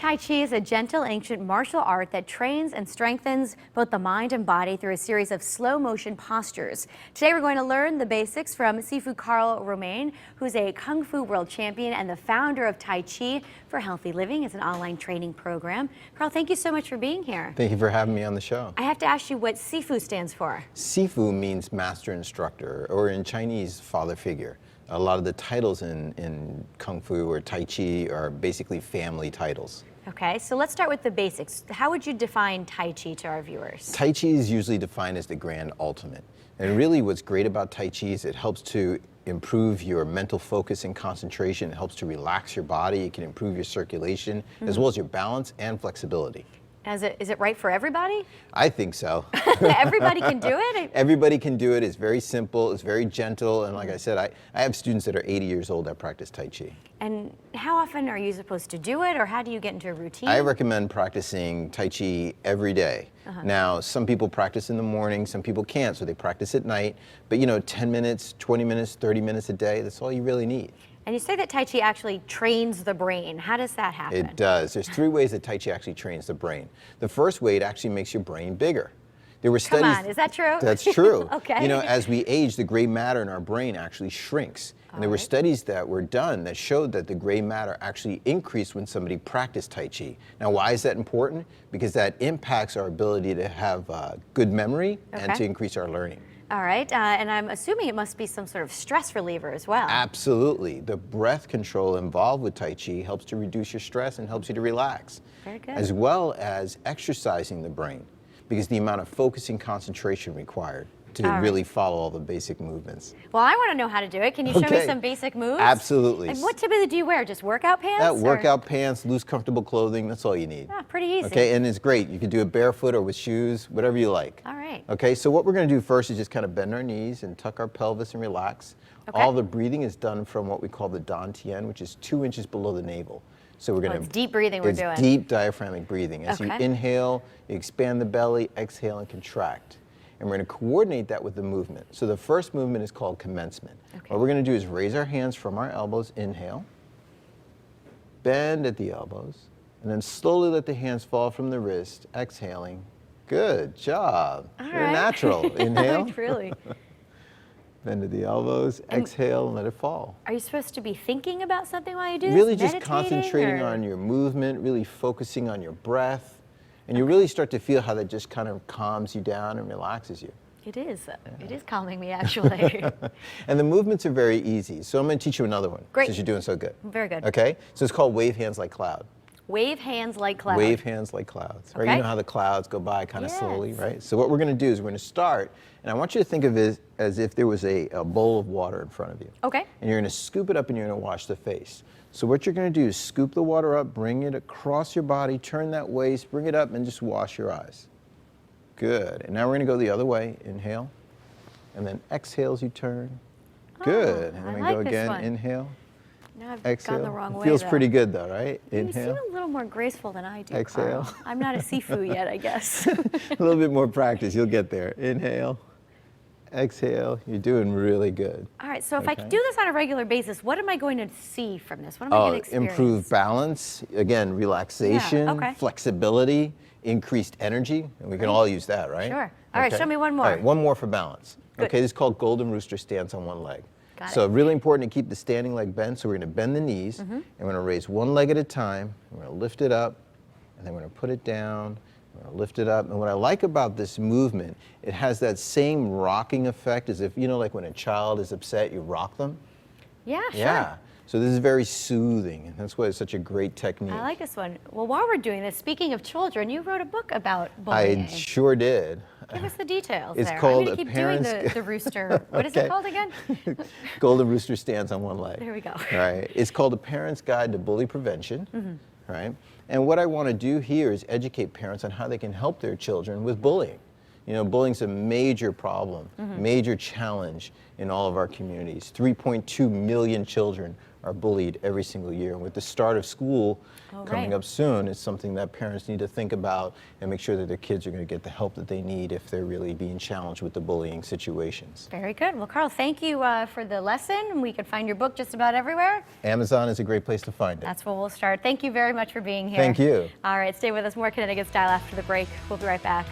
Tai Chi is a gentle ancient martial art that trains and strengthens both the mind and body through a series of slow motion postures. Today we're going to learn the basics from Sifu Karl Romain, who's a Kung Fu world champion and the founder of Tai Chi for Healthy Living. It's an online training program. Karl, thank you so much for being here. Thank you for having me on the show. I have to ask you what Sifu stands for. Sifu means master instructor, or in Chinese, father figure. A lot of the titles in Kung Fu or Tai Chi are basically family titles. Okay, so let's start with the basics. How would you define Tai Chi to our viewers? Tai Chi is usually defined as the grand ultimate. And really what's great about Tai Chi is it helps to improve your mental focus and concentration. It helps to relax your body. It can improve your circulation, as well as your balance and flexibility. Is it right for everybody? I think so. Everybody can do it? Everybody can do it. It's very simple. It's very gentle. And like I said, I have students that are 80 years old that practice Tai Chi. And how often are you supposed to do it, or how do you get into a routine? I recommend practicing Tai Chi every day. Now, some people practice in the morning, some people can't, so they practice at night. But you know, 10 minutes, 20 minutes, 30 minutes a day, that's all you really need. And you say that Tai Chi actually trains the brain. How does that happen? It does. There's 3 ways that Tai Chi actually trains the brain. The first way, it actually makes your brain bigger. There were studies. Come on, is that true? That's true. Okay. You know, as we age, the gray matter in our brain actually shrinks. And there were studies that were done that showed that the gray matter actually increased when somebody practiced Tai Chi. Now, why is that important? Because that impacts our ability to have good memory and to increase our learning. All right, and I'm assuming it must be some sort of stress reliever as well. Absolutely. The breath control involved with Tai Chi helps to reduce your stress and helps you to relax. Very good. As well as exercising the brain, because the amount of focusing concentration required to really follow all the basic movements. Well, I want to know how to do it. Can you show me some basic moves? Absolutely. And what typically do you wear? Just workout pants? Workout pants, loose, comfortable clothing, that's all you need. Pretty easy. Okay, and it's great. You can do it barefoot or with shoes, whatever you like. All right. Okay, so what we're going to do first is just kind of bend our knees and tuck our pelvis and relax. All the breathing is done from what we call the dantian, which is 2 inches below the navel. So we're going to. It's deep breathing we're doing. It's deep diaphragmatic breathing. As you inhale, you expand the belly, exhale, and contract. And we're going to coordinate that with the movement. So the first movement is called commencement. What we're going to do is raise our hands from our elbows, inhale, bend at the elbows, and then slowly let the hands fall from the wrist, exhaling. Good job. You're natural. Inhale. Really. Bend at the elbows, exhale, and let it fall. Are you supposed to be thinking about something while you do this? Really just concentrating on your movement, really focusing on your breath. And you really start to feel how that just kind of calms you down and relaxes you. It is. It is calming me, actually. And the movements are very easy. So I'm going to teach you another one. Great. Since you're doing so good. Very good. Okay? So it's called wave hands like cloud. Wave hands like clouds. Wave hands like clouds. Right? You know how the clouds go by kind of slowly, right? So what we're going to do is we're going to start, and I want you to think of it as if there was a bowl of water in front of you. Okay. And you're going to scoop it up and you're going to wash the face. So what you're going to do is scoop the water up, bring it across your body, turn that waist, bring it up, and just wash your eyes. Good. And now we're going to go the other way. Inhale. And then exhale as you turn. Good. And then we go again. Inhale. Now I've exhale. gone the wrong way. Feels pretty good though, right? You Inhale. seem a little more graceful than I do. Exhale. Karl. I'm not a Sifu yet, I guess. A little bit more practice. You'll get there. Inhale. Exhale. You're doing really good. All right, so if I do this on a regular basis, what am I going to see from this? What am I going to experience? Improved balance, again, relaxation, flexibility, increased energy, and we can all use that, right? Sure. All right, show me one more. All right, one more for balance. Good. Okay, this is called Golden Rooster stance on one leg. Got So it. really important to keep the standing leg bent, so we're going to bend the knees, and we're going to raise one leg at a time, we're going to lift it up, and then we're going to put it down, we're going to lift it up. And what I like about this movement, it has that same rocking effect as if, you know, like when a child is upset, you rock them. Yeah, sure. Yeah. So this is very soothing, and that's why it's such a great technique. I like this one. Well, while we're doing this, speaking of children, you wrote a book about bullying. I sure did. Give us the details It's there. called I'm going to keep doing the rooster. What is it called again? Golden Rooster stands on one leg. There we go. All right. It's called A Parent's Guide to Bully Prevention. Right? And what I want to do here is educate parents on how they can help their children with bullying. You know, bullying's a major problem, major challenge in all of our communities. 3.2 million children are bullied every single year. And with the start of school coming up soon, it's something that parents need to think about and make sure that their kids are going to get the help that they need if they're really being challenged with the bullying situations. Very good. Well, Karl, thank you for the lesson. We can find your book just about everywhere. Amazon is a great place to find it. That's where we'll start. Thank you very much for being here. Thank you. All right, stay with us. More Connecticut Style after the break. We'll be right back.